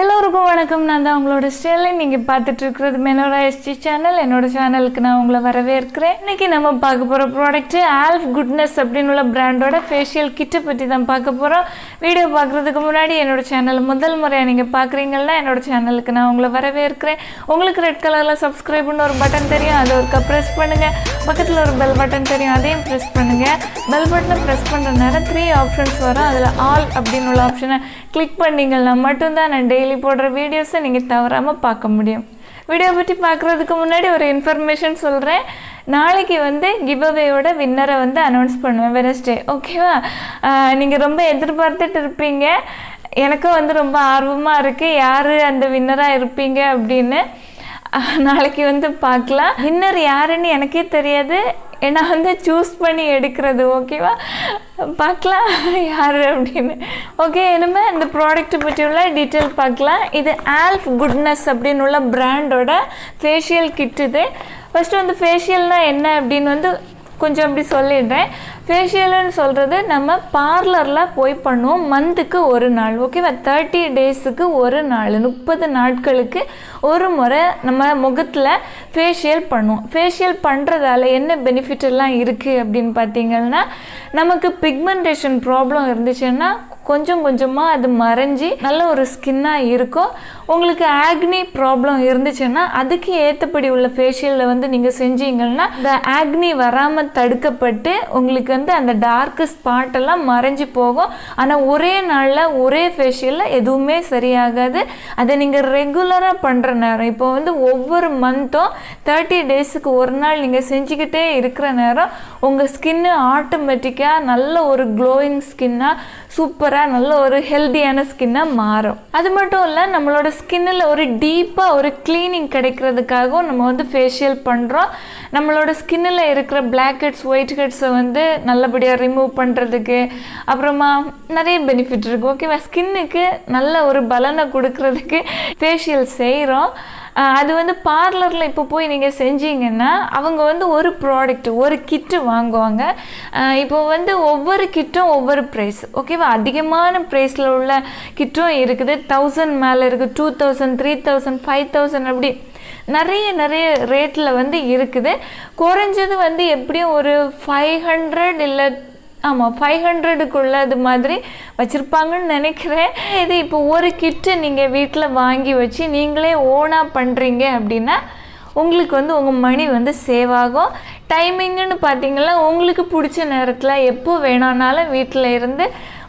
எல்லோருக்கும் வணக்கம். நான் தான் உங்களோட ஸ்டைலை நீங்கள் பார்த்துட்டு இருக்கிறது Menorah SG சேனல். என்னோட சேனலுக்கு நான் உங்களை வரவேற்கிறேன். இன்றைக்கி நம்ம பார்க்க போகிற ப்ராடக்ட்டு ஆல்ப் குட்னஸ் அப்படின்னு உள்ள பிராண்டோட ஃபேஷியல் கிட்டை பற்றி தான் பார்க்க போகிறோம். வீடியோ பார்க்குறதுக்கு முன்னாடி என்னோட சேனல் முதல் முறையாக நீங்கள் பார்க்குறீங்கன்னா என்னோட சேனலுக்கு நான் உங்களை வரவேற்கிறேன். உங்களுக்கு ரெட் கலரில் சப்ஸ்கிரைப்னு ஒரு பட்டன் தெரியும், அதை ஒருக்கா ப்ரெஸ் பண்ணுங்கள். பக்கத்தில் ஒரு பெல் பட்டன் தெரியும், அதையும் ப்ரெஸ் பண்ணுங்கள். பெல் பட்டனை ப்ரெஸ் பண்ணுற நேரம் 3 ஆப்ஷன்ஸ் வரும். அதில் ஆல் அப்படின்னு உள்ள ஆப்ஷனை கிளிக் பண்ணிங்கன்னா மட்டும்தான் நான் டெய்லி போடுற வீடியோஸை நீங்கள் தவறாமல் பார்க்க முடியும். வீடியோ பற்றி பார்க்குறதுக்கு முன்னாடி ஒரு இன்ஃபர்மேஷன் சொல்கிறேன். நாளைக்கு கிவ்அவேயோட வின்னரை அனௌன்ஸ் பண்ணுவேன் வெனஸ்டே. ஓகேவா? நீங்கள் ரொம்ப எதிர்பார்த்துட்டு இருப்பீங்க. எனக்கும் ரொம்ப ஆர்வமாக இருக்குது யார் அந்த வின்னராக இருப்பீங்க அப்படின்னு. நாளைக்கு பார்க்கலாம். வின்னர் யாருன்னு எனக்கே தெரியாது, ஏன்னா சூஸ் பண்ணி எடுக்கிறது. ஓகேவா? பார்க்கலாம் யார் அப்படின்னு. ஓகே, இனிமேல் இந்த ப்ராடக்ட் பற்றி உள்ள டீட்டெயில் பார்க்கலாம். இது ஆல்ப் குட்னஸ் அப்படின்னு உள்ள பிராண்டோட ஃபேஷியல் கிட். இது ஃபஸ்ட்டு ஃபேஷியல்னால் என்ன அப்படின்னு கொஞ்சம் அப்படி சொல்லிடுறேன். ஃபேஷியல்னு சொல்கிறது நம்ம பார்லரில் போய் பண்ணுவோம். மந்த்துக்கு ஒரு நாள், ஓகேவா? 30 டேஸுக்கு ஒரு நாள், 30 நாட்களுக்கு ஒரு முறை நம்ம முகத்தில் ஃபேஷியல் பண்ணுவோம். ஃபேஷியல் பண்ணுறதால என்ன பெனிஃபிட் எல்லாம் இருக்குது அப்படின்னு பார்த்தீங்கன்னா, நமக்கு பிக்மெண்டேஷன் ப்ராப்ளம் இருந்துச்சுன்னா கொஞ்சம் கொஞ்சமாக அது மறைஞ்சி நல்ல ஒரு ஸ்கின்னாக இருக்கும். உங்களுக்கு ஆக்னி ப்ராப்ளம் இருந்துச்சுன்னா அதுக்கு ஏற்றபடி உள்ள ஃபேஷியலில் நீங்கள் செஞ்சீங்கன்னா இந்த ஆக்னி வராமல் தடுக்கப்பட்டு உங்களுக்கு அந்த டார்க் ஸ்பாட் எல்லாம் மறைஞ்சி போகும். ஆனால் ஒரே நாளில் ஒரே ஃபேஷியலில் எதுவுமே சரியாகாது. அதை நீங்கள் ரெகுலராக பண்ணுற நேரம், இப்போ ஒவ்வொரு மந்த்தும் 30 டேஸுக்கு ஒரு நாள் நீங்கள் செஞ்சுக்கிட்டே இருக்கிற நேரம் உங்கள் ஸ்கின்னு ஆட்டோமேட்டிக்காக நல்ல ஒரு க்ளோயிங் ஸ்கின்னாக, சூப்பராக நல்ல ஒரு ஹெல்தியான ஸ்கின்னாக மாறும். அது மட்டும் இல்லை, நம்மளோட ஸ்கின்னில் ஒரு டீப்பாக ஒரு க்ளீனிங் கிடைக்கிறதுக்காகவும் நம்ம ஃபேஷியல் பண்ணுறோம். நம்மளோட ஸ்கின்னில் இருக்கிற பிளாக் ஹெட்ஸ், ஒயிட் ஹெட்ஸை நல்லபடியாக ரிமூவ் பண்ணுறதுக்கு அப்புறமா நிறைய பெனிஃபிட் இருக்குது. ஓகேவா? ஸ்கின்னுக்கு நல்ல ஒரு பலனை கொடுக்கறதுக்கு ஃபேஷியல் செய்கிறோம். அது பார்லரில் இப்போ போய் நீங்கள் செஞ்சீங்கன்னா அவங்க ஒரு ப்ராடக்ட், ஒரு கிட்டு வாங்குவாங்க. இப்போ ஒவ்வொரு கிட்டும் ஒவ்வொரு ப்ரைஸ். ஓகேவா? அதிகமான ப்ரைஸில் உள்ள கிட்டும் இருக்குது, 1000 மேலே இருக்குது, 2000, 3000, 5000 அப்படி நிறைய ரேட்டில் இருக்குது. குறைஞ்சது எப்படியும் ஒரு 500 இல்லை, ஆமாம் 500க்குள்ள அது மாதிரி வச்சுருப்பாங்கன்னு நினைக்கிறேன். இது இப்போ ஒரு கிட்டு நீங்கள் வீட்டில் வாங்கி வச்சு நீங்களே ஓனாக பண்ணுறீங்க அப்படின்னா உங்களுக்கு உங்கள் மணி சேவ் ஆகும். டைமிங்குன்னு பார்த்தீங்கன்னா உங்களுக்கு பிடிச்ச நேரத்தில் எப்போ வேணானாலும் வீட்டில் இருந்து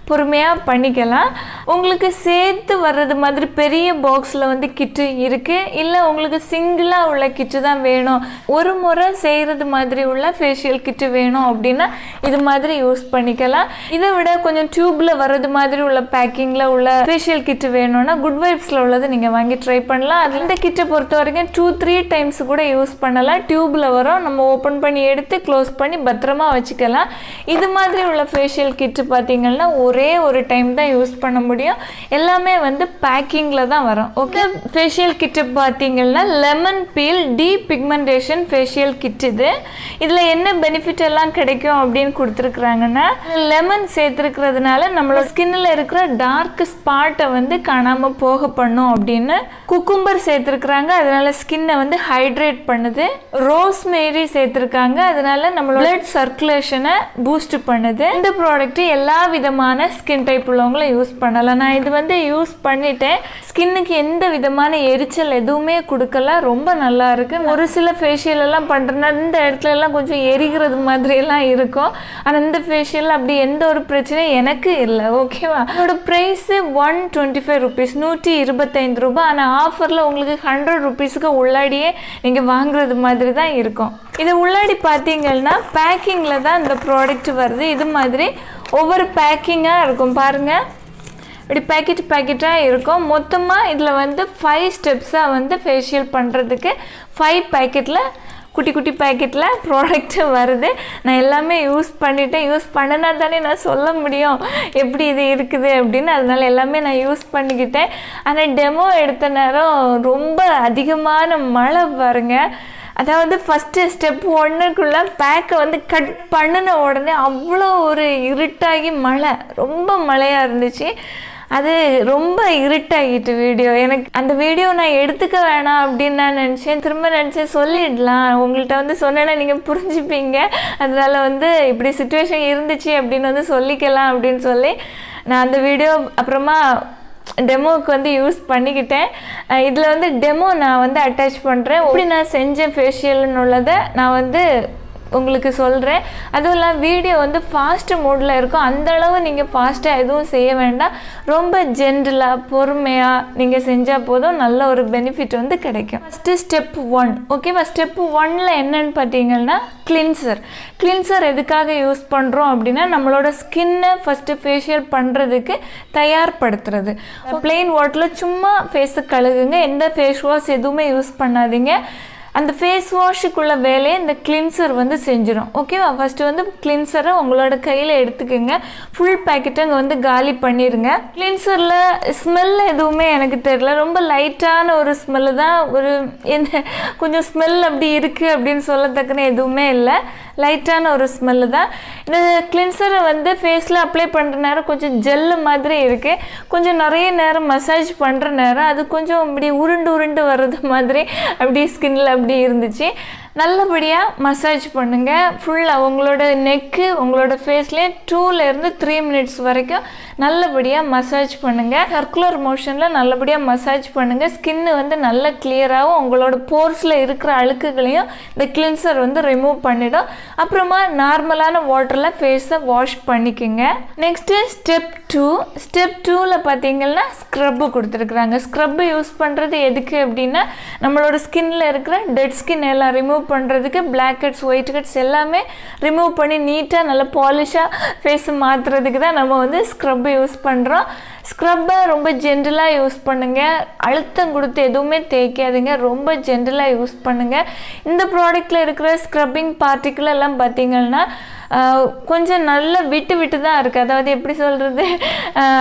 பொறுமையாக பண்ணிக்கலாம். உங்களுக்கு சேர்த்து வர்றது மாதிரி பெரிய பாக்ஸில் கிட்டு இருக்குது. இல்லை உங்களுக்கு சிங்கிளாக உள்ள கிட்டு தான் வேணும், ஒரு முறை செய்கிறது மாதிரி உள்ள ஃபேஷியல் கிட்டு வேணும் அப்படின்னா இது மாதிரி யூஸ் பண்ணிக்கலாம். இதை விட கொஞ்சம் டியூப்பில் வர்றது மாதிரி உள்ள பேக்கிங்கில் உள்ள ஃபேஷியல் கிட்டு வேணும்னா குட் வைப்ஸில் உள்ளது நீங்கள் வாங்கி ட்ரை பண்ணலாம். அது இந்த கிட்டை பொறுத்த வரைக்கும் 2-3 டைம்ஸ் கூட யூஸ் பண்ணலாம். டியூப்பில் வரும், நம்ம ஓப்பன் பண்ணி எடுத்து க்ளோஸ் பண்ணி பத்திரமா வச்சுக்கலாம். இது மாதிரி உள்ள ஃபேஷியல் கிட்டு பார்த்தீங்கன்னா ஒரே ஒரு டைம் தான் யூஸ் பண்ண முடியும். எல்லாமே பேக்கிங்கில் தான் வரும். ஓகே, ஃபேஷியல் கிட்டு பார்த்தீங்கன்னா lemon peel deep pigmentation facial kit. இதில் என்ன பெனிஃபிட் எல்லாம் கிடைக்கும் அப்படின்னு கொடுத்துருக்குறாங்கன்னா, லெமன் சேர்த்துருக்கிறதுனால நம்மளோட ஸ்கின்னில் இருக்கிற டார்க் ஸ்பாட்டை காணாமல் போக பண்ணும் அப்படின்னு. குக்கும்பர் சேர்த்துருக்குறாங்க, அதனால ஸ்கின்னை ஹைட்ரேட் பண்ணுது. ரோஸ்மேரி சேர்த்துருக்காங்க, அதனால நம்மளோட பிளட் சர்க்குலேஷனை பூஸ்ட் பண்ணுது. இந்த ப்ராடக்ட் எல்லா விதமான ஸ்கின் டைப் உள்ளவங்களும் யூஸ் பண்ணலாம். நான் இது யூஸ் பண்ணிட்டேன். ஸ்கின்னுக்கு எந்த விதமான எரிச்சல் எதுவுமே கொடுக்கல, ரொம்ப நல்லா இருக்கு. ஒரு சில ஃபேஷியல் எல்லாம் பண்ணுறேன்னா இந்த இடத்துல எல்லாம் கொஞ்சம் எரிகிறது மாதிரி எல்லாம் இருக்கும். ஆனால் இந்த ஃபேஷியல் அப்படி எந்த ஒரு பிரச்சனையும் எனக்கு இல்லை. ஓகேவா? அதோட ப்ரைஸ் 125 ருபீஸ், 125 ரூபாய். ஆனால் ஆஃபரில் உங்களுக்கு 100 ருபீஸுக்கு உள்ளாடியே நீங்கள் வாங்குறது மாதிரி தான் இருக்கும். இது உள்ளாடி பார்த்தீங்கன்னா பேக்கிங்கில் தான் இந்த ப்ராடக்ட் வருது. இது மாதிரி ஒவ்வொரு பேக்கிங்காக இருக்கும் பாருங்கள். இப்படி பேக்கெட்டாக இருக்கும். மொத்தமாக இதில் 5 ஸ்டெப்ஸாக ஃபேஷியல் பண்ணுறதுக்கு 5 பேக்கெட்டில், குட்டி குட்டி பேக்கெட்டில் ப்ராடக்ட் வருது. நான் எல்லாமே யூஸ் பண்ணிவிட்டேன். யூஸ் பண்ணினா தானே நான் சொல்ல முடியும் எப்படி இது இருக்குது அப்படின்னு. அதனால எல்லாமே நான் யூஸ் பண்ணிக்கிட்டேன். ஆனால் டெமோ எடுத்த நேரம் ரொம்ப அதிகமான மழை பாருங்கள். அதாவது ஃபஸ்ட்டு ஸ்டெப் 1க்குள்ளே பேக்கை கட் பண்ணின உடனே அவ்வளோ ஒரு இருட்டாகி மழை, ரொம்ப மழையாக இருந்துச்சு. அது ரொம்ப இருட்டாகிட்டு வீடியோ. எனக்கு அந்த வீடியோ நான் எடுத்துக்க வேணாம் அப்படின்னு நான் நினச்சேன். திரும்ப நினச்சேன் சொல்லிடலாம், உங்கள்கிட்ட வந்து சொன்னேன்னா நீங்கள் புரிஞ்சுப்பீங்க, அதனால் வந்து இப்படி சுச்சுவேஷன் இருந்துச்சு அப்படின்னு வந்து சொல்லிக்கலாம் அப்படின்னு சொல்லி நான் அந்த வீடியோ அப்புறமா டெமோவுக்கு வந்து யூஸ் பண்ணிக்கிட்டேன். இதில் வந்து டெமோ நான் வந்து அட்டாச் பண்ணுறேன். எப்படி நான் செஞ்சேன் ஃபேஷியல்னு உள்ளதை நான் வந்து உங்களுக்கு சொல்கிறேன். அதுவும் இல்லாமல் வீடியோ வந்து ஃபாஸ்ட்டு மோடில் இருக்கும். அந்தளவு நீங்கள் ஃபாஸ்ட்டாக எதுவும் செய்ய வேண்டாம். ரொம்ப ஜென்ரலாக பொறுமையாக நீங்கள் செஞ்சால் போதும், நல்ல ஒரு பெனிஃபிட் வந்து கிடைக்கும். ஃபஸ்ட்டு ஸ்டெப் 1 ஓகேவா. ஸ்டெப் 1ல் என்னன்னு பார்த்தீங்கன்னா கிளின்சர் எதுக்காக யூஸ் பண்ணுறோம் அப்படின்னா நம்மளோட ஸ்கின்னை ஃபஸ்ட்டு ஃபேஷியல் பண்ணுறதுக்கு தயார்படுத்துறது. ப்ளெயின் வாட்டரில் சும்மா ஃபேஸை கழுகுங்க, எந்த ஃபேஸ் வாஷ் எதுவுமே யூஸ் பண்ணாதீங்க. அந்த ஃபேஸ் வாஷுக்குள்ள வேலையை இந்த கிளின்சர் வந்து செஞ்சிடும் ஓகேவா. ஃபஸ்ட்டு வந்து கிளின்சரை உங்களோட கையில் எடுத்துக்கோங்க. ஃபுல் பேக்கெட்டை அங்கே வந்து காலி பண்ணிடுங்க. கிளின்சரில் ஸ்மெல் எதுவுமே எனக்கு தெரியல, ரொம்ப லைட்டான ஒரு ஸ்மெல்லு தான். ஒரு என்ன கொஞ்சம் ஸ்மெல் அப்படி இருக்குது அப்படின்னு சொல்லத்தக்கன்னு எதுவுமே இல்லை, லைட்டான ஒரு ஸ்மெல்லு தான். இந்த கிளின்சரை வந்து ஃபேஸில் அப்ளை பண்ணுற நேரம் கொஞ்சம் ஜெல்லு மாதிரி இருக்குது. கொஞ்சம் நிறைய நேரம் மசாஜ் பண்ணுற நேரம் அது கொஞ்சம் இப்படி உருண்டு வர்றது மாதிரி அப்படி ஸ்கின்னில் அப்படி இருந்துச்சு. நல்லபடியாக மசாஜ் பண்ணுங்கள். ஃபுல்லாக உங்களோட நெக்கு உங்களோட ஃபேஸ்லேயே 2லேருந்து 3 மினிட்ஸ் வரைக்கும் நல்லபடியாக மசாஜ் பண்ணுங்கள். சர்க்குலர் மோஷனில் நல்லபடியாக மசாஜ் பண்ணுங்கள். ஸ்கின்னு வந்து நல்ல கிளியராகவும் உங்களோட போர்ஸில் இருக்கிற அழுக்குகளையும் இந்த கிளின்சர் வந்து ரிமூவ் பண்ணிடும். அப்புறமா நார்மலான வாட்டரில் ஃபேஸை வாஷ் பண்ணிக்கோங்க. நெக்ஸ்ட்டு ஸ்டெப் 2ல் பார்த்தீங்கன்னா ஸ்க்ரப்பு கொடுத்துருக்குறாங்க. ஸ்க்ரப்பு யூஸ் பண்ணுறது எதுக்கு அப்படின்னா நம்மளோட ஸ்கின்னில் இருக்கிற டெட் ஸ்கின் எல்லாம் ரிமூவ் பண்ணுறதுக்கு, பிளாக் ஹெட்ஸ் ஒயிட் ஹெட்ஸ் எல்லாமே ரிமூவ் பண்ணி நீட்டாக நல்லா பாலிஷாக ஃபேஸை மாற்றுறதுக்கு தான் நம்ம வந்து ஸ்க்ரப்பு யூஸ் பண்ணுறோம். ஸ்க்ரப்பை ரொம்ப ஜென்ரலாக யூஸ் பண்ணுங்கள், அழுத்தம் கொடுத்து எதுவுமே தேய்க்காதுங்க, ரொம்ப ஜென்ரலாக யூஸ் பண்ணுங்கள். இந்த ப்ராடக்டில் இருக்கிற ஸ்க்ரப்பிங் பார்ட்டிக்கிள் எல்லாம் பார்த்திங்கன்னா கொஞ்சம் நல்ல விட்டு தான் இருக்குது. அதாவது எப்படி சொல்கிறது,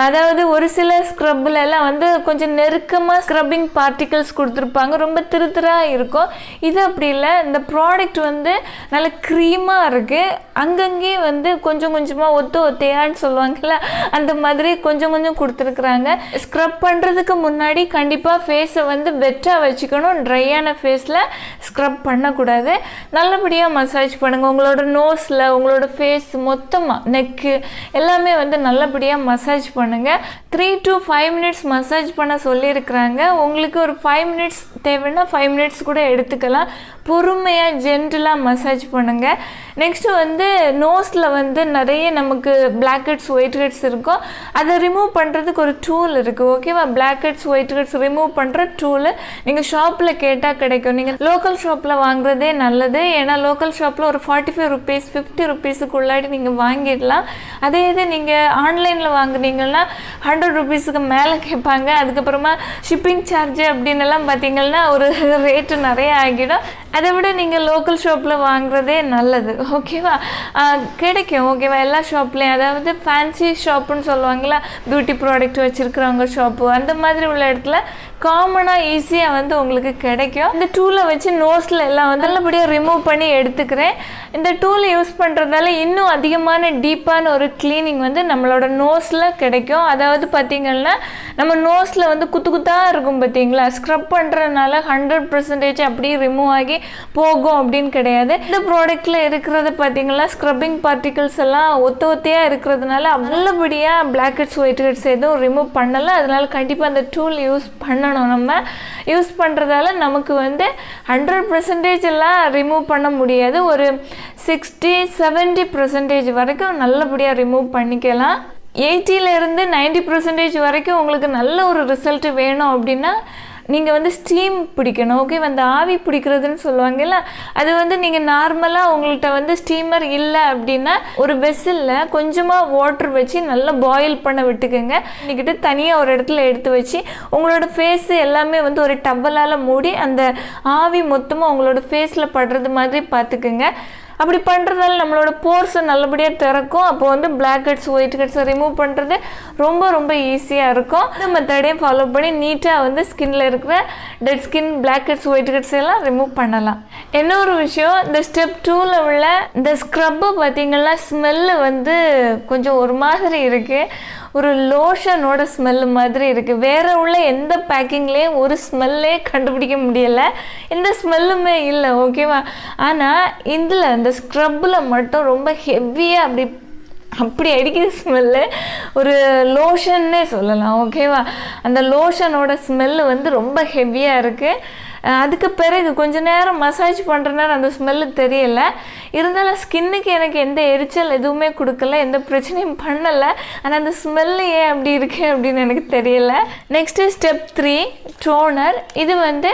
அதாவது ஒரு சில ஸ்க்ரப்லலாம் வந்து கொஞ்சம் நெருக்கமாக ஸ்க்ரப்பிங் பார்ட்டிகல்ஸ் கொடுத்துருப்பாங்க, ரொம்ப திருத்தராக இருக்கும். இது அப்படி இல்லை, இந்த ப்ராடக்ட் வந்து நல்ல க்ரீமாக இருக்குது. அங்கங்கே வந்து கொஞ்சம் கொஞ்சமாக ஒத்தையான்னு சொல்லுவாங்கள்ல, அந்த மாதிரி கொஞ்சம் கொடுத்துருக்குறாங்க. ஸ்க்ரப் பண்ணுறதுக்கு முன்னாடி கண்டிப்பாக ஃபேஸை வந்து வெட்டாக வச்சுக்கணும். ட்ரையான ஃபேஸில் ஸ்க்ரப் பண்ணக்கூடாது. நல்லபடியாக மசாஜ் பண்ணுங்கள். உங்களோட நோஸில் உங்களோட ஃபேஸ் மொத்தமாக நெக்கு எல்லாமே வந்து நல்லபடியாக மசாஜ் பண்ணுங்கள். 3 to 5 மினிட்ஸ் மசாஜ் பண்ண சொல்லியிருக்கிறாங்க. உங்களுக்கு ஒரு 5 மினிட்ஸ் தேவைன்னா 5 மினிட்ஸ் கூட எடுத்துக்கலாம். பொறுமையாக ஜென்டலாக மசாஜ் பண்ணுங்கள். நெக்ஸ்ட்டு வந்து நோஸில் வந்து நிறைய நமக்கு பிளாக் ஹெட்ஸ் ஒயிட் ஹெட்ஸ் இருக்கும். அதை ரிமூவ் பண்ணுறதுக்கு ஒரு டூல் இருக்குது ஓகேவா. Black heads white heads remove பண்ணுற டூலு நீங்கள் ஷாப்பில் கேட்டால் கிடைக்கும். நீங்கள் லோக்கல் ஷாப்பில் வாங்குறதே நல்லது. ஏன்னா லோக்கல் ஷாப்பில் ஒரு 45 rupees 50 rupeesக்குள்ளாடி நீங்கள் வாங்கிடலாம். அதே இது நீங்கள் ஆன்லைனில் வாங்குனீங்கன்னா 100 rupeesக்கு மேலே கேட்பாங்க. அதுக்கப்புறமா ஷிப்பிங் சார்ஜ் அப்படின்னு எல்லாம் பார்த்தீங்கன்னா ஒரு ரேட்டு நிறைய ஆகிடும். அதை விட நீங்கள் லோக்கல் ஷாப்பில் வாங்குறதே நல்லது ஓகேவா. கிடைக்கும் ஓகேவா எல்லா ஷாப்லேயும். அதாவது ஃபேன்சி ஷாப்புன்னு சொல்லுவாங்களா, பியூட்டி ப்ராடக்ட் வச்சுருக்கிறவங்க ஷாப்பு, அந்த மாதிரி உள்ள இடத்துல காமனாக ஈஸியாக வந்து உங்களுக்கு கிடைக்கும். இந்த டூலை வச்சு நோஸில் எல்லாம் வந்து நல்லபடியாக ரிமூவ் பண்ணி எடுத்துக்கிறேன். இந்த டூலை யூஸ் பண்ணுறதால இன்னும் அதிகமான டீப்பான ஒரு க்ளீனிங் வந்து நம்மளோட நோஸில் கிடைக்கும். அதாவது பார்த்திங்கன்னா நம்ம நோஸில் வந்து குத்தாக இருக்கும் பார்த்தீங்களா, ஸ்க்ரப் பண்ணுறதுனால 100% அப்படியே ரிமூவ் ஆகி போகும் அப்படின்னு கிடையாது. இந்த ப்ராடக்டில் இருக்கிறது பார்த்திங்கன்னா ஸ்க்ரப்பிங் பார்ட்டிகல்ஸ் எல்லாம் ஒத்தையாக இருக்கிறதுனால நல்லபடியாக பிளாக் ஹெட்ஸ் ஒயிட் ஹெட்ஸ் எதுவும் ரிமூவ் பண்ணலை. அதனால கண்டிப்பாக அந்த டூல் யூஸ் பண்ணணும். நம்ம யூஸ் பண்ணுறதால நமக்கு வந்து 100% எல்லாம் ரிமூவ் பண்ண முடியாது. ஒரு 60-70% வரைக்கும் நல்லபடியாக ரிமூவ் பண்ணிக்கலாம். 80-இருந்து 90% வரைக்கும் உங்களுக்கு நல்ல ஒரு ரிசல்ட் வேணும் அப்படின்னா நீங்கள் வந்து ஸ்டீம் பிடிக்கணும் ஓகே. வந்து ஆவி பிடிக்கிறதுன்னு சொல்லுவாங்கல்ல, அது வந்து நீங்கள் நார்மலாக உங்கள்கிட்ட வந்து ஸ்டீமர் இல்லை அப்படின்னா ஒரு வெசலில் கொஞ்சமாக வாட்டர் வச்சு நல்லா பாயில் பண்ண விட்டுக்குங்க. இன்னைக்கிட்ட தனியாக ஒரு இடத்துல எடுத்து வச்சு உங்களோட ஃபேஸு எல்லாமே வந்து ஒரு டவலால் மூடி அந்த ஆவி மொத்தமாக உங்களோட ஃபேஸில் படுறது மாதிரி பார்த்துக்குங்க. அப்படி பண்ணுறதால நம்மளோட போர்ஸை நல்லபடியாக திறக்கும். அப்போ வந்து பிளாக் ஹெட்ஸ் ஒயிட் ஹெட்ஸை ரிமூவ் பண்ணுறது ரொம்ப ஈஸியாக இருக்கும். இந்த மெத்தடையும் ஃபாலோ பண்ணி நீட்டாக வந்து ஸ்கின்னில் இருக்கிற dead skin black heads white heads எல்லாம் ரிமூவ் பண்ணலாம். இன்னொரு விஷயம், இந்த ஸ்டெப் 2ல் உள்ள இந்த ஸ்க்ரப்பு பார்த்திங்கன்னா ஸ்மெல்லு வந்து கொஞ்சம் ஒரு மாதிரி இருக்குது. ஒரு லோஷனோட ஸ்மெல் மாதிரி இருக்குது. வேறு உள்ள எந்த பேக்கிங்லேயும் ஒரு ஸ்மெல்லே கண்டுபிடிக்க முடியலை, எந்த ஸ்மெல்லுமே இல்லை. ஓகேவா? ஆனால் இதில் அந்த ஸ்க்ரப்பில் மட்டும் ரொம்ப ஹெவியாக அப்படி அடிக்கிற ஸ்மெல்லு, ஒரு லோஷன்னே சொல்லலாம். ஓகேவா? அந்த லோஷனோட ஸ்மெல்லு வந்து ரொம்ப ஹெவியாக இருக்குது. அதுக்கு பிறகு கொஞ்சம் நேரம் மசாஜ் பண்ணுற நேரம் அந்த ஸ்மெல்லு தெரியலை. இருந்தாலும் ஸ்கின்னுக்கு எனக்கு எந்த எரிச்சல் எதுவுமே கொடுக்கல, எந்த பிரச்சனையும் பண்ணலை. ஆனால் அந்த ஸ்மெல்லு ஏன் அப்படி இருக்கு அப்படின்னு எனக்கு தெரியலை. Next step 3 toner. இது வந்து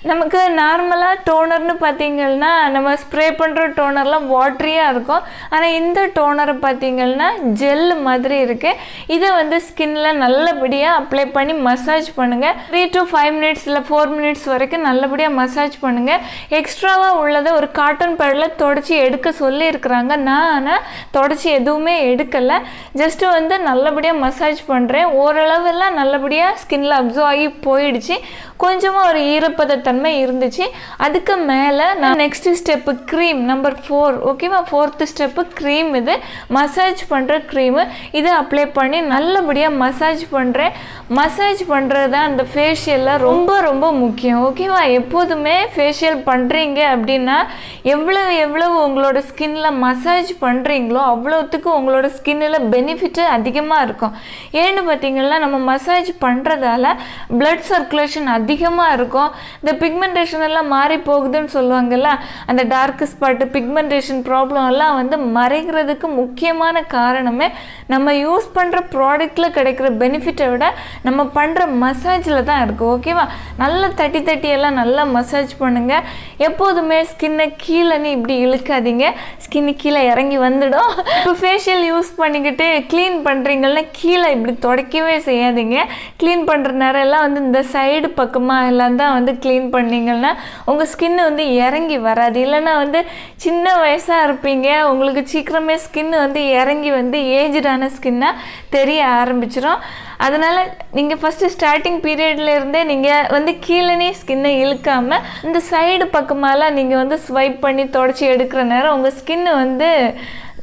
நமக்கு நார்மலாக டோனர்னு பார்த்திங்கன்னா நம்ம ஸ்ப்ரே பண்ணுற டோனர்லாம் வாட்ரியாக இருக்கும். ஆனால் இந்த டோனரை பார்த்திங்கன்னா ஜெல் மாதிரி இருக்குது. இதை வந்து ஸ்கின்னில் நல்லபடியாக அப்ளை பண்ணி மசாஜ் பண்ணுங்கள். 3 to 5 minutes இல்லை 4 minutes வரைக்கும் நல்லபடியாக மசாஜ் பண்ணுங்கள். எக்ஸ்ட்ராவாக உள்ளதை ஒரு காட்டன் பேடில் தொடச்சி எடுக்க சொல்லியிருக்கிறாங்க. நான் ஆனால் தொடச்சி எதுவுமே எடுக்கலை, ஜஸ்ட்டு வந்து நல்லபடியாக மசாஜ் பண்ணுறேன். ஓரளவெல்லாம் நல்லபடியாக ஸ்கின்னில் அப்சர்வ் ஆகி போயிடுச்சு. கொஞ்சமாக ஒரு ஈரப்பதத்தன்மை இருந்துச்சு. அதுக்கு மேலே நான் நெக்ஸ்ட் ஸ்டெப்பு க்ரீம் நம்பர் 4. ஓகேவா? 4th step cream. இது மசாஜ் பண்ணுற க்ரீமு. இதை அப்ளை பண்ணி நல்லபடியாக மசாஜ் பண்ணுறேன். மசாஜ் பண்ணுறது தான் அந்த ஃபேஷியலில் ரொம்ப ரொம்ப முக்கியம். ஓகேவா? எப்போதுமே ஃபேஷியல் பண்ணுறீங்க அப்படின்னா எவ்வளவு உங்களோட ஸ்கின்னில் மசாஜ் பண்ணுறீங்களோ அவ்வளோத்துக்கு உங்களோட ஸ்கின்னில் பெனிஃபிட்டு அதிகமாக இருக்கும். ஏன்னு பார்த்தீங்கன்னா நம்ம மசாஜ் பண்ணுறதால பிளட் சர்க்குலேஷன் அதிகமாக இருக்கும். இந்த பிக்மெண்டேஷன் எல்லாம் மாறி போகுதுன்னு சொல்லுவாங்கல்ல, அந்த டார்க் ஸ்பாட்டு பிக்மெண்டேஷன் ப்ராப்ளம் எல்லாம் வந்து மறைகிறதுக்கு முக்கியமான காரணமே நம்ம யூஸ் பண்ணுற ப்ராடக்டில் கிடைக்கிற பெனிஃபிட்டை விட நம்ம பண்ணுற மசாஜில் தான் இருக்குது. ஓகேவா? நல்லா தட்டி எல்லாம் நல்லா மசாஜ் பண்ணுங்கள். எப்போதுமே ஸ்கின்னை கீழே இப்படி இழுக்காதீங்க, ஸ்கின்னு கீழே இறங்கி வந்துடும். இப்போ ஃபேஷியல் யூஸ் பண்ணிக்கிட்டு க்ளீன் பண்ணுறீங்கன்னா கீழே இப்படி துடைக்கவே செய்யாதீங்க. க்ளீன் பண்ணுற நேரம் எல்லாம் வந்து இந்த சைடு பக்கமாக எல்லாம் தான் வந்து க்ளீன் பண்ணிங்கன்னா உங்கள் ஸ்கின்னு வந்து இறங்கி வராது. இல்லைன்னா வந்து சின்ன வயசாக இருப்பீங்க, உங்களுக்கு சீக்கிரமே ஸ்கின்னு வந்து இறங்கி வந்து ஏஜ்டான ஸ்கின்னாக தெரிய ஆரம்பிச்சிடும். அதனால் நீங்கள் ஃபஸ்ட்டு ஸ்டார்டிங் பீரியடில் இருந்தே நீங்கள் வந்து கீழே ஸ்கின்னை இழுக்காமல் இந்த சைடு பக்கமாலாம் நீங்கள் வந்து ஸ்வைப் பண்ணி தொடச்சி எடுக்கிற நேரம் உங்கள் ஸ்கின்னு வந்து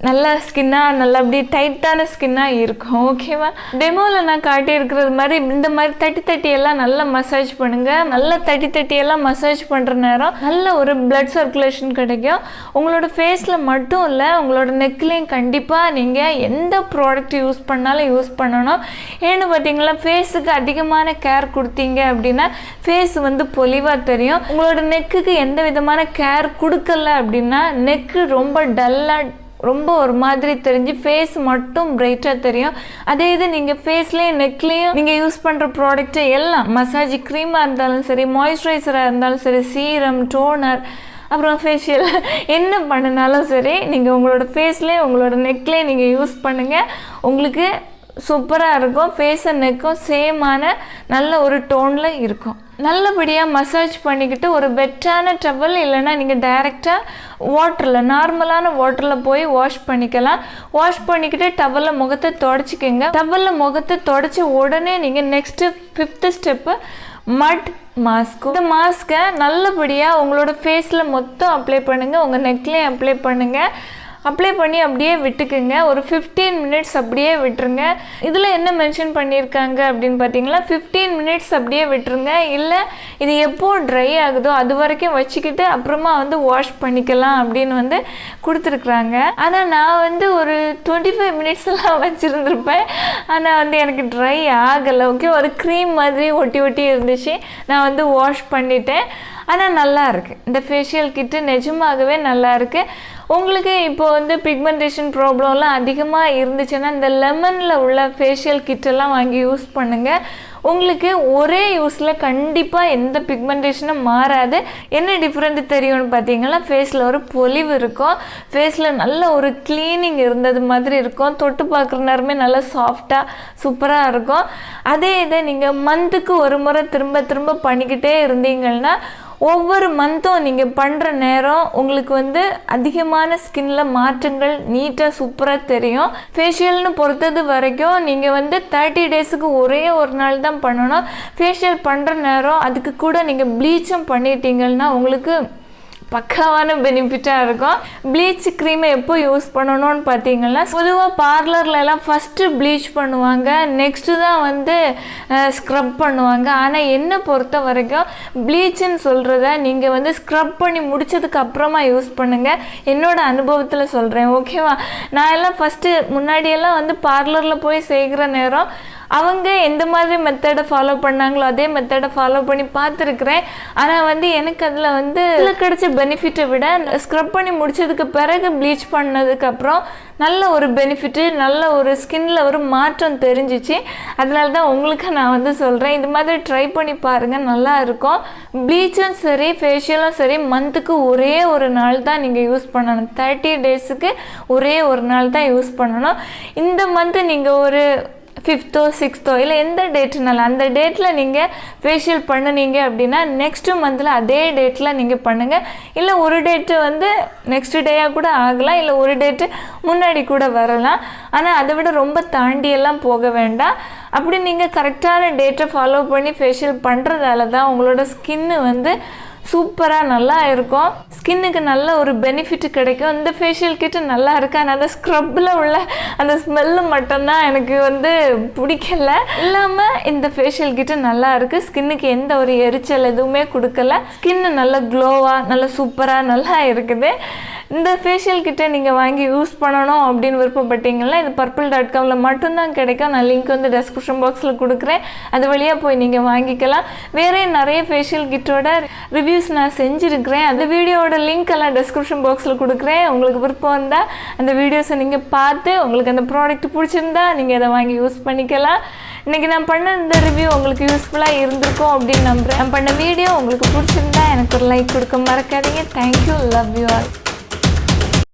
நல்ல ஸ்கின்னாக நல்லா அப்படி டைட்டான ஸ்கின்னாக இருக்கும். ஓகேவா? டெமோவில் நான் காட்டியிருக்கிறது மாதிரி இந்த மாதிரி தட்டி எல்லாம் நல்லா மசாஜ் பண்ணுங்கள். நல்லா தட்டி எல்லாம் மசாஜ் பண்ணுற நேரம் நல்ல ஒரு பிளட் சர்க்குலேஷன் கிடைக்கும். உங்களோட ஃபேஸில் மட்டும் இல்லை, உங்களோட நெக்லேயும் கண்டிப்பாக நீங்கள் எந்த ப்ராடக்ட் யூஸ் பண்ணாலும் யூஸ் பண்ணணும். ஏன்னு பார்த்தீங்களா, ஃபேஸுக்கு அதிகமான கேர் கொடுத்தீங்க அப்படின்னா ஃபேஸ் வந்து பொலிவாக தெரியும். உங்களோட நெக்குக்கு எந்த விதமான கேர் கொடுக்கல அப்படின்னா நெக்கு ரொம்ப டல்லாக ரொம்ப ஒரு மாதிரி தெரிஞ்சு ஃபேஸ் மட்டும் பிரைட்டாக தெரியும். அதே இது நீங்கள் ஃபேஸ்லேயும் நெக்லேயும் நீங்கள் யூஸ் பண்ணுற ப்ராடக்ட்டு எல்லாம் மசாஜ் க்ரீமாக இருந்தாலும் சரி, மாய்ஸ்சரைசராக இருந்தாலும் சரி, சீரம், டோனர், அப்புறம் ஃபேஷியல் என்ன பண்ணினாலும் சரி, நீங்கள் உங்களோட ஃபேஸ்லேயே உங்களோட நெக்லேயே நீங்கள் யூஸ் பண்ணுங்கள். உங்களுக்கு சூப்பராக இருக்கும். ஃபேஸ் அண்ட் நெக்கும் சேமான நல்ல ஒரு டோனில் இருக்கும். நல்லபடியாக மசாஜ் பண்ணிக்கிட்டு ஒரு வெட்டான டவல் இல்லைன்னா நீங்கள் டைரெக்டாக வாட்டரில் நார்மலான வாட்டரில் போய் வாஷ் பண்ணிக்கலாம். வாஷ் பண்ணிக்கிட்டு டவலில் முகத்தை தொடச்சிக்கோங்க. டவலில் முகத்தை தொடச்சி உடனே நீங்கள் நெக்ஸ்ட்டு 5th ஸ்டெப்பு மட் மாஸ்க். இந்த மாஸ்க்கை நல்லபடியாக உங்களோட ஃபேஸில் மொத்தம் அப்ளை பண்ணுங்கள், உங்கள் நெக்லேயும் அப்ளை பண்ணுங்கள். அப்ளை பண்ணி அப்படியே விட்டுக்குங்க. ஒரு 15 minutes அப்படியே விட்டுருங்க. இதில் என்ன மென்ஷன் பண்ணியிருக்காங்க அப்படின்னு பார்த்தீங்கன்னா 15 minutes அப்படியே விட்டுருங்க. இல்லை இது எப்போ ட்ரை ஆகுதோ அது வரைக்கும் வச்சுக்கிட்டு அப்புறமா வந்து வாஷ் பண்ணிக்கலாம் அப்படின்னு வந்து கொடுத்துருக்குறாங்க. ஆனால் நான் வந்து ஒரு 25 minutesலாம் வச்சுருந்துருப்பேன். ஆனால் வந்து எனக்கு ட்ரை ஆகலை. ஓகே, ஒரு க்ரீம் மாதிரி ஒட்டி இருந்துச்சு. நான் வந்து வாஷ் பண்ணிட்டேன். ஆனால் நல்லா இருக்குது இந்த ஃபேஷியல் கிட்டு, நிஜமாகவே நல்லா இருக்குது. உங்களுக்கு இப்போ வந்து பிக்மெண்டேஷன் ப்ராப்ளம்லாம் அதிகமாக இருந்துச்சுன்னா இந்த லெமனில் உள்ள ஃபேஷியல் கிட்டெல்லாம் வாங்கி யூஸ் பண்ணுங்கள். உங்களுக்கு ஒரே யூஸில் கண்டிப்பாக எந்த பிக்மெண்டேஷனும் மாறாது. என்ன டிஃப்ரெண்ட் தெரியும்னு பார்த்தீங்கன்னா ஃபேஸில் ஒரு பொலிவு இருக்கும், ஃபேஸில் நல்ல ஒரு க்ளீனிங் இருந்தது மாதிரி இருக்கும், தொட்டு பார்க்குற நேரமே நல்லா சாஃப்டாக சூப்பராக இருக்கும். அதே இதை நீங்கள் மந்த்துக்கு ஒரு முறை திரும்ப பண்ணிக்கிட்டே இருந்தீங்கன்னா ஒவ்வொரு மந்த்தும் நீங்கள் பண்ணுற நேரம் உங்களுக்கு வந்து அதிகமான ஸ்கின்ல மாற்றங்கள் நீட்டாக சூப்பராக தெரியும். ஃபேஷியல்னு பொறுத்தது வரைக்கும் நீங்கள் வந்து 30 daysக்கு ஒரே ஒரு நாள் தான் பண்ணணும். ஃபேஷியல் பண்ணுற நேரம் அதுக்கு கூட நீங்கள் ப்ளீச்சும் பண்ணிட்டீங்கன்னா உங்களுக்கு பக்காவான பெனிஃபிட்டாக இருக்கும். ப்ளீச் க்ரீமை எப்போ யூஸ் பண்ணணும்னு பார்த்தீங்கன்னா, பொதுவாக பார்லர்லலாம் ஃபஸ்ட்டு ப்ளீச் பண்ணுவாங்க, நெக்ஸ்ட்டு தான் வந்து ஸ்க்ரப் பண்ணுவாங்க. ஆனால் என்னை பொறுத்த வரைக்கும் ப்ளீச்சுன்னு சொல்கிறத நீங்கள் வந்து ஸ்க்ரப் பண்ணி முடித்ததுக்கு அப்புறமா யூஸ் பண்ணுங்கள். என்னோடய அனுபவத்தில் சொல்கிறேன், ஓகேவா? நான் எல்லாம் ஃபஸ்ட்டு முன்னாடியெல்லாம் வந்து பார்லரில் போய் செய்கிற நேரம் அவங்க எந்த மாதிரி மெத்தடை ஃபாலோ பண்ணாங்களோ அதே மெத்தடை ஃபாலோ பண்ணி பார்த்துருக்குறேன். ஆனால் வந்து எனக்கு அதில் வந்து இதில் கிடைச்ச பெனிஃபிட்டை விட ஸ்க்ரப் பண்ணி முடித்ததுக்கு பிறகு ப்ளீச் பண்ணதுக்கப்புறம் நல்ல ஒரு பெனிஃபிட்டு, நல்ல ஒரு ஸ்கின்ல ஒரு மாற்றம் தெரிஞ்சிச்சு. அதனால தான் உங்களுக்கு நான் வந்து சொல்கிறேன், இது மாதிரி ட்ரை பண்ணி பாருங்கள், நல்லா இருக்கும். ப்ளீச்சும் சரி ஃபேஷியலும் சரி மந்த்துக்கு ஒரே ஒரு நாள் தான் நீங்கள் யூஸ் பண்ணணும். 30 டேஸுக்கு ஒரே ஒரு நாள் தான் யூஸ் பண்ணணும். இந்த மந்த்து நீங்கள் ஒரு 5th 6th இல்லை எந்த டேட்டுனாலும் அந்த டேட்டில் நீங்கள் ஃபேஷியல் பண்ணினீங்க அப்படின்னா நெக்ஸ்ட்டு மந்தில் அதே டேட்டில் நீங்கள் பண்ணுங்கள். இல்லை ஒரு டேட்டு வந்து நெக்ஸ்ட் டேயாக கூட ஆகலாம், இல்லை ஒரு டேட்டு முன்னாடி கூட வரலாம். ஆனால் அதை விட ரொம்ப தாண்டியெல்லாம் போக வேண்டாம். அப்படி நீங்கள் கரெக்டான டேட்டை ஃபாலோ பண்ணி ஃபேஷியல் பண்ணுறதால தான் உங்களோட ஸ்கின்னு வந்து சூப்பராக நல்லா இருக்கும். ஸ்கின்னுக்கு நல்ல ஒரு பெனிஃபிட் கிடைக்கும். இந்த ஃபேஷியல் கிட்ட நல்லா இருக்கு. ஆனால் அந்த ஸ்க்ரப்பில் உள்ள அந்த ஸ்மெல்லு மட்டும்தான் எனக்கு வந்து பிடிக்கல. இல்லாமல் இந்த ஃபேஷியல் கிட்ட நல்லா இருக்குது. ஸ்கின்னுக்கு எந்த ஒரு எரிச்சல் எதுவுமே கொடுக்கல. ஸ்கின்னு நல்லா க்ளோவாக நல்லா சூப்பராக நல்லா இருக்குது. இந்த ஃபேஷியல் கிட்ட நீங்கள் வாங்கி யூஸ் பண்ணணும் அப்படின்னு விருப்பப்பட்டீங்கன்னா இது purple.comல மட்டும்தான் கிடைக்கும். நான் லிங்க் வந்து டெஸ்கிரிப்ஷன் பாக்ஸில் கொடுக்குறேன், அது வழியாக போய் நீங்கள் வாங்கிக்கலாம். வேறே நிறைய ஃபேஷியல் கிட்டோட ரிவ்யூஸ் நான் செஞ்சுருக்கிறேன். அந்த வீடியோட லிங்க் எல்லாம் டெஸ்கிரிப்ஷன் பாக்ஸில் கொடுக்குறேன். உங்களுக்கு விருப்பம் இருந்தால் அந்த வீடியோஸை நீங்கள் பார்த்து உங்களுக்கு அந்த ப்ராடக்ட் பிடிச்சிருந்தா நீங்கள் அதை வாங்கி யூஸ் பண்ணிக்கலாம். இன்றைக்கி நான் பண்ண இந்த ரிவ்யூ உங்களுக்கு யூஸ்ஃபுல்லாக இருந்திருக்கும் அப்படின்னு நம்புகிறேன். நான் பண்ண வீடியோ உங்களுக்கு பிடிச்சிருந்தா எனக்கு ஒரு லைக் கொடுக்க மறக்காதீங்க. Thank you, love you all.